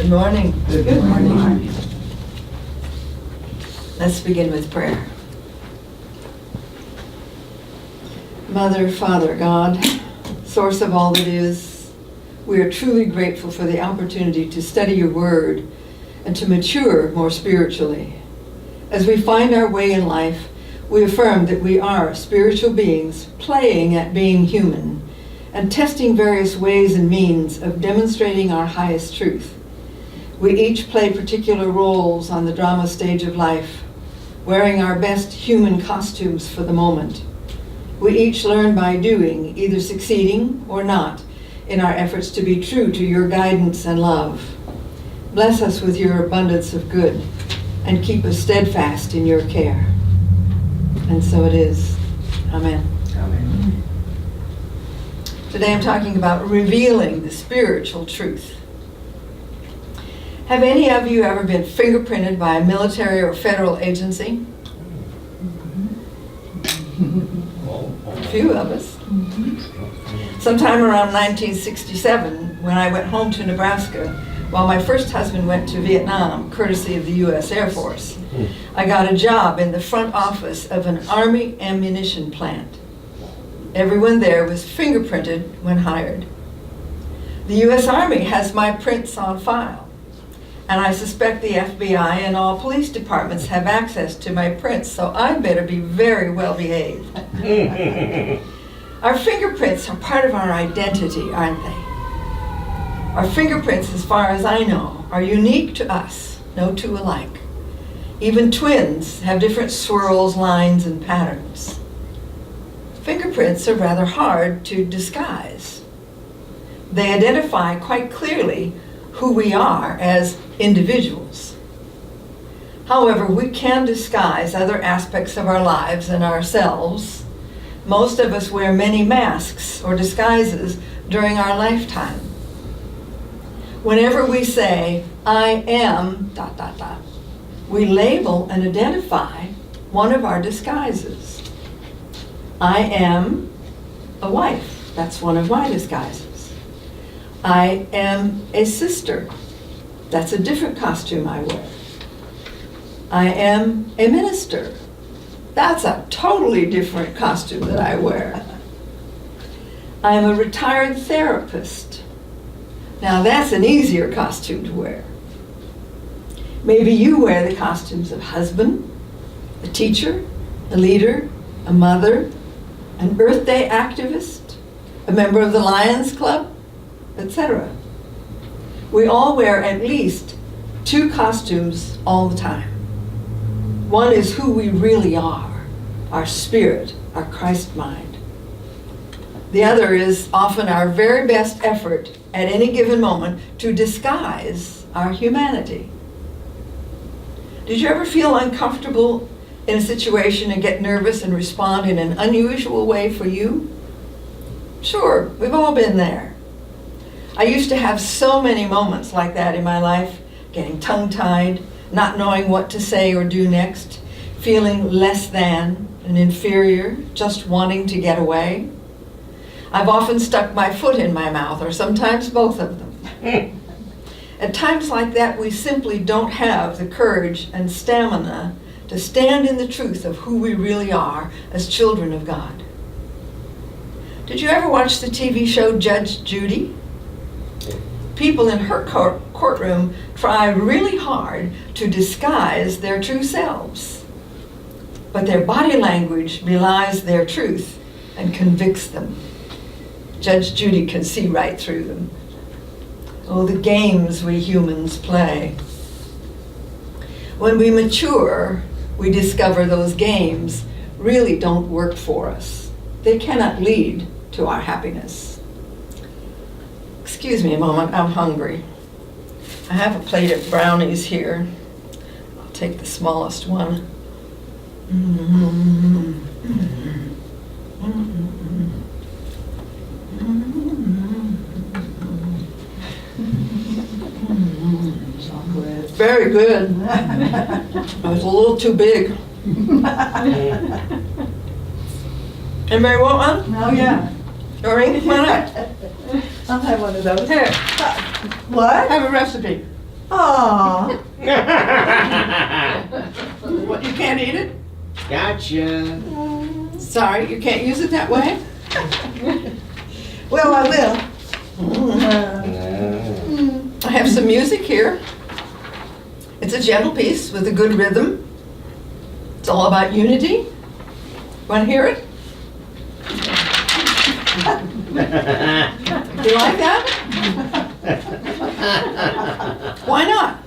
Good morning. Good morning. Let's begin with prayer. Mother, Father, God, source of all that is, we are truly grateful for the opportunity to study your word and to mature more spiritually. As we find our way in life, we affirm that we are spiritual beings playing at being human and testing various ways and means of demonstrating our highest truth. We each play particular roles on the drama stage of life, wearing our best human costumes for the moment. We each learn by doing, either succeeding or not, in our efforts to be true to your guidance and love. Bless us with your abundance of good and keep us steadfast in your care. And so it is. Amen. Amen. Today I'm talking about revealing the spiritual truth. Have any of you ever been fingerprinted by a military or federal agency? A few of us. Sometime around 1967, when I went home to Nebraska, while my first husband went to Vietnam, courtesy of the U.S. Air Force, I got a job in the front office of an Army ammunition plant. Everyone there was fingerprinted when hired. The U.S. Army has my prints on file, and I suspect the FBI and all police departments have access to my prints, so I better be very well behaved. Our fingerprints are part of our identity, aren't they? Our fingerprints, as far as I know, are unique to us, no two alike. Even twins have different swirls, lines, and patterns. Fingerprints are rather hard to disguise. They identify quite clearly who we are as individuals. However, we can disguise other aspects of our lives and ourselves. Most of us wear many masks or disguises during our lifetime. Whenever we say, I am, ... we label and identify one of our disguises. I am a wife. That's one of my disguises. I am a sister. That's a different costume I wear. I am a minister. That's a totally different costume that I wear. I am a retired therapist. Now that's an easier costume to wear. Maybe you wear the costumes of husband, a teacher, a leader, a mother, an Earth Day activist, a member of the Lions Club, etc. We all wear at least two costumes all the time. One is who we really are, our spirit, our Christ mind. The other is often our very best effort at any given moment to disguise our humanity. Did you ever feel uncomfortable in a situation and get nervous and respond in an unusual way for you? Sure, we've all been there. I used to have so many moments like that in my life, getting tongue-tied, not knowing what to say or do next, feeling less than and inferior, just wanting to get away. I've often stuck my foot in my mouth, or sometimes both of them. At times like that, we simply don't have the courage and stamina to stand in the truth of who we really are as children of God. Did you ever watch the TV show Judge Judy? People in her courtroom try really hard to disguise their true selves, but their body language belies their truth and convicts them. Judge Judy can see right through them. Oh, the games we humans play. When we mature, we discover those games really don't work for us. They cannot lead to our happiness. Excuse me a moment, I'm hungry. I have a plate of brownies here. I'll take the smallest one. Chocolate. Very good. It was a little too big. Anybody want one? Oh, yeah. Doreen, come on up. I'll have one of those. Here, What? have a recipe. Aw. What, you can't eat it? Gotcha. Sorry, you can't use it that way? Well, I will. I have some music here. It's a gentle piece with a good rhythm. It's all about unity. Want to hear it? Do you like that? Why not?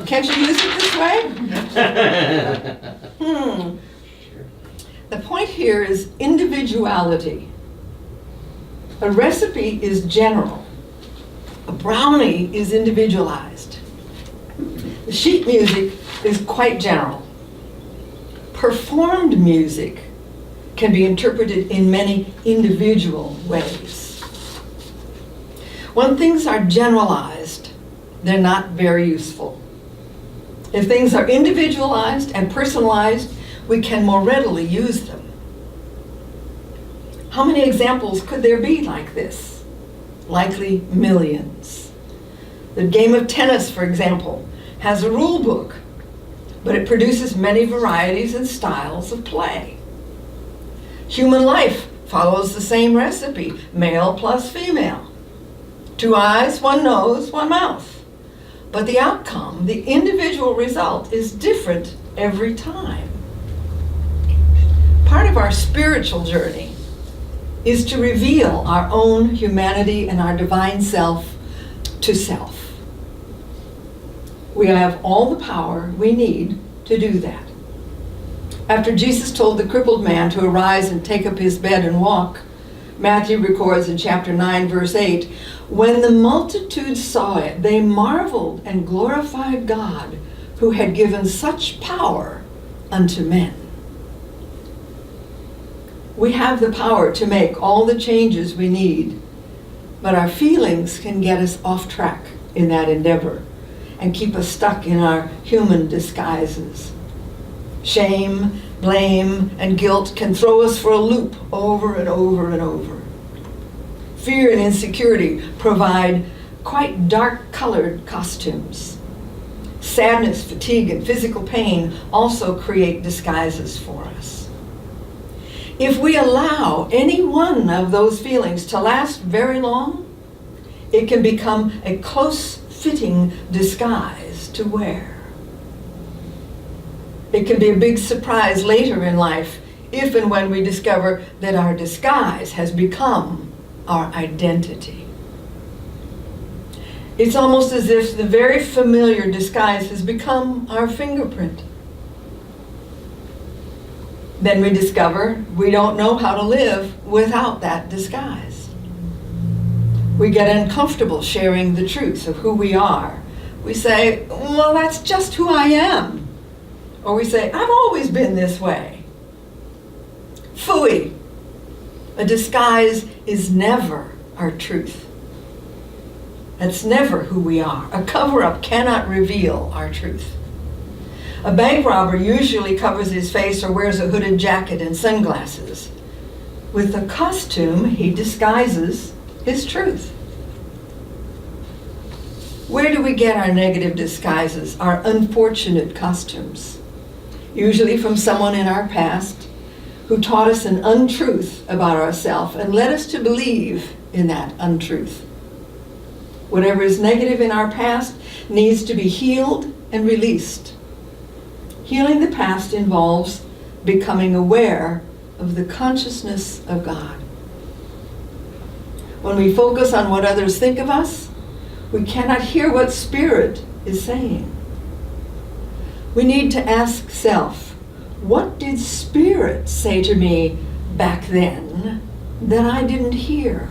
Can't you use it this way? The point here is individuality. A recipe is general. A brownie is individualized. The sheet music is quite general. Performed music can be interpreted in many individual ways. When things are generalized, they're not very useful. If things are individualized and personalized, we can more readily use them. How many examples could there be like this? Likely millions. The game of tennis, for example, has a rule book, but it produces many varieties and styles of play. Human life follows the same recipe, male plus female. 2 eyes, 1 nose, 1 mouth. But the outcome, the individual result, is different every time. Part of our spiritual journey is to reveal our own humanity and our divine self to self. We have all the power we need to do that. After Jesus told the crippled man to arise and take up his bed and walk, Matthew records in chapter 9, verse 8, when the multitude saw it, they marveled and glorified God, who had given such power unto men. We have the power to make all the changes we need, but our feelings can get us off track in that endeavor and keep us stuck in our human disguises. Shame, blame, and guilt can throw us for a loop over and over and over. Fear and insecurity provide quite dark-colored costumes. Sadness, fatigue, and physical pain also create disguises for us. If we allow any one of those feelings to last very long, it can become a close-fitting disguise to wear. It can be a big surprise later in life if and when we discover that our disguise has become our identity. It's almost as if the very familiar disguise has become our fingerprint. Then we discover we don't know how to live without that disguise. We get uncomfortable sharing the truth of who we are. We say, well, that's just who I am. Or we say, I've always been this way. Phooey. A disguise is never our truth. That's never who we are. A cover-up cannot reveal our truth. A bank robber usually covers his face or wears a hooded jacket and sunglasses. With a costume, he disguises his truth. Where do we get our negative disguises, our unfortunate costumes? Usually from someone in our past who taught us an untruth about ourselves and led us to believe in that untruth. Whatever is negative in our past needs to be healed and released. Healing the past involves becoming aware of the consciousness of God. When we focus on what others think of us, we cannot hear what Spirit is saying. We need to ask self, what did Spirit say to me back then that I didn't hear?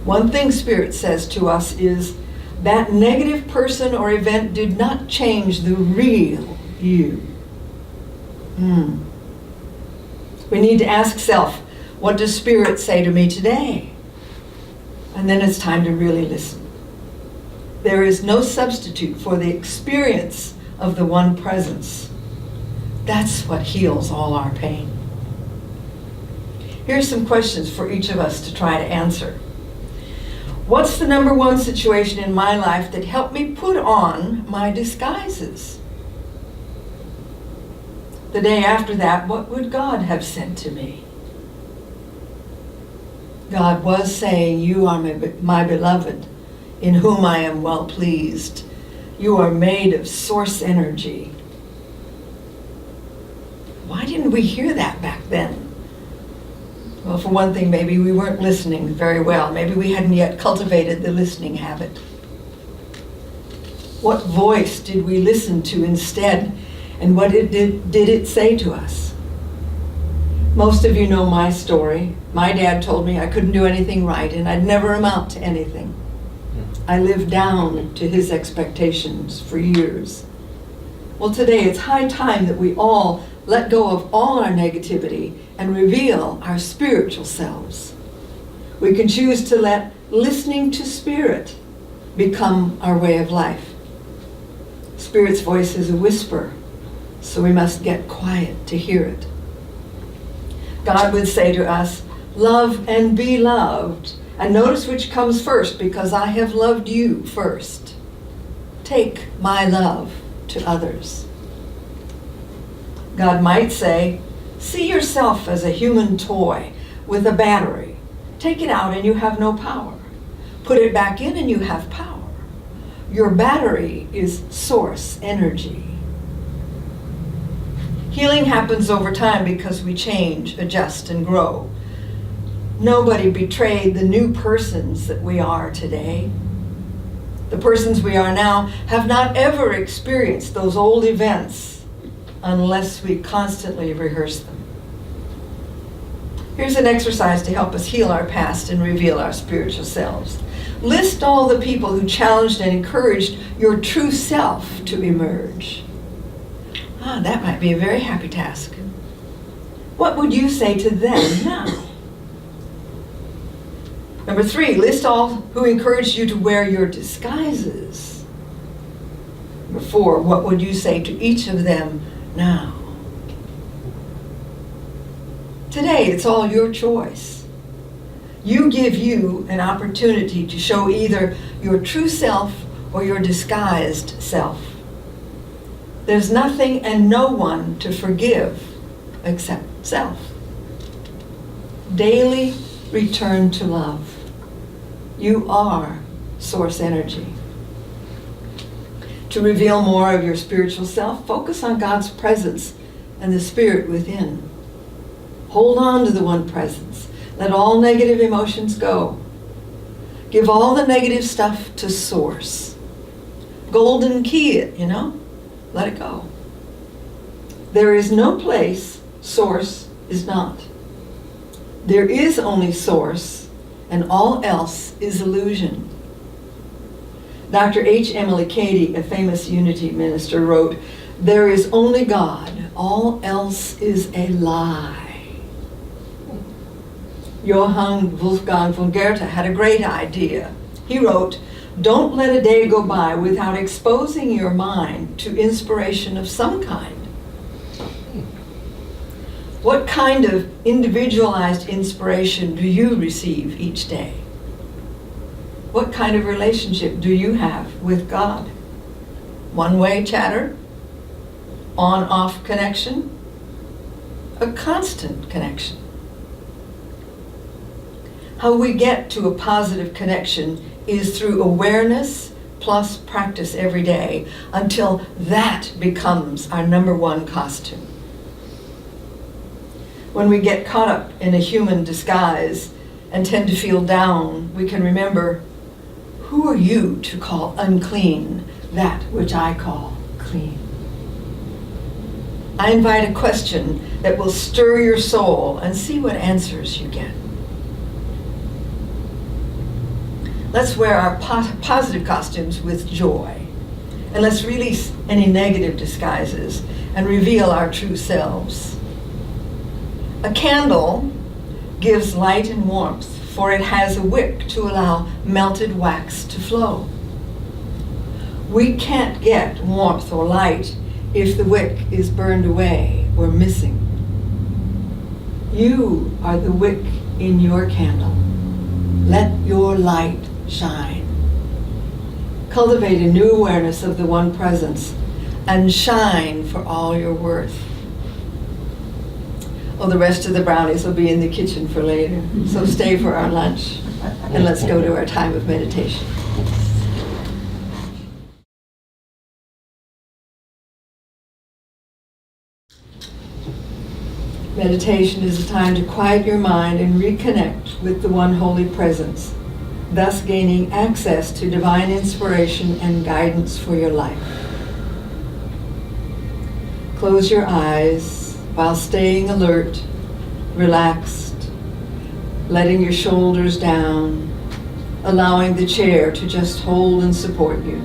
One thing Spirit says to us is that negative person or event did not change the real you. We need to ask self, what does Spirit say to me today? And then it's time to really listen. There is no substitute for the experience of the one presence. That's what heals all our pain. Here's some questions for each of us to try to answer. What's the number one situation in my life that helped me put on my disguises? The day after that, what would God have said to me? God was saying, "You are my beloved, in whom I am well pleased. You are made of source energy." Why didn't we hear that back then? Well, for one thing, maybe we weren't listening very well. Maybe we hadn't yet cultivated the listening habit. What voice did we listen to instead, and what did it say to us? Most of you know my story. My dad told me I couldn't do anything right and I'd never amount to anything. I lived down to his expectations for years. Well, today it's high time that we all let go of all our negativity and reveal our spiritual selves. We can choose to let listening to Spirit become our way of life. Spirit's voice is a whisper, so we must get quiet to hear it. God would say to us, "Love and be loved." And notice which comes first, because I have loved you first. Take my love to others. God might say, "See yourself as a human toy with a battery. Take it out and you have no power. Put it back in and you have power. Your battery is source energy." Healing happens over time because we change, adjust, and grow. Nobody betrayed the new persons that we are today. The persons we are now have not ever experienced those old events unless we constantly rehearse them. Here's an exercise to help us heal our past and reveal our spiritual selves. List all the people who challenged and encouraged your true self to emerge. That might be a very happy task. What would you say to them now? Number 3, list all who encouraged you to wear your disguises. Number 4, what would you say to each of them now? Today, it's all your choice. You give you an opportunity to show either your true self or your disguised self. There's nothing and no one to forgive except self. Daily return to love. You are source energy. To reveal more of your spiritual self, focus on God's presence and the Spirit within. Hold on to the one presence. Let all negative emotions go. Give all the negative stuff to source. Golden key it, Let it go. There is no place source is not. There is only source, and all else is illusion. Dr. H. Emily Cady, a famous unity minister, wrote, "There is only God, all else is a lie." Johann Wolfgang von Goethe had a great idea. He wrote, "Don't let a day go by without exposing your mind to inspiration of some kind." What kind of individualized inspiration do you receive each day? What kind of relationship do you have with God? One-way chatter? On-off connection? A constant connection? How we get to a positive connection is through awareness plus practice every day until that becomes our number one costume. When we get caught up in a human disguise and tend to feel down, we can remember, who are you to call unclean that which I call clean? I invite a question that will stir your soul and see what answers you get. Let's wear our positive costumes with joy. And let's release any negative disguises and reveal our true selves. A candle gives light and warmth, for it has a wick to allow melted wax to flow. We can't get warmth or light if the wick is burned away or missing. You are the wick in your candle. Let your light shine. Cultivate a new awareness of the One Presence and shine for all you're worth. Oh, the rest of the brownies will be in the kitchen for later, so stay for our lunch and let's go to our time of meditation. Meditation is a time to quiet your mind and reconnect with the One Holy Presence, thus gaining access to divine inspiration and guidance for your life. Close your eyes while staying alert, relaxed, letting your shoulders down, allowing the chair to just hold and support you.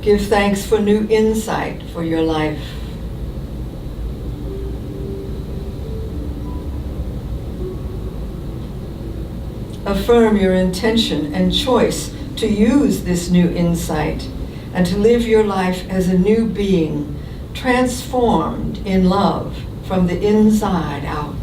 Give thanks for new insight for your life. Affirm your intention and choice to use this new insight and to live your life as a new being, transformed in love from the inside out.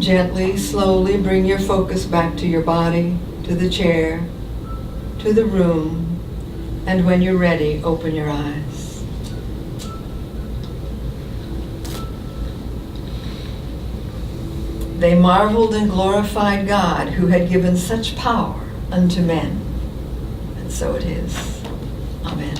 Gently, slowly bring your focus back to your body, to the chair, to the room, and when you're ready, open your eyes. They marveled and glorified God who had given such power unto men. And so it is. Amen.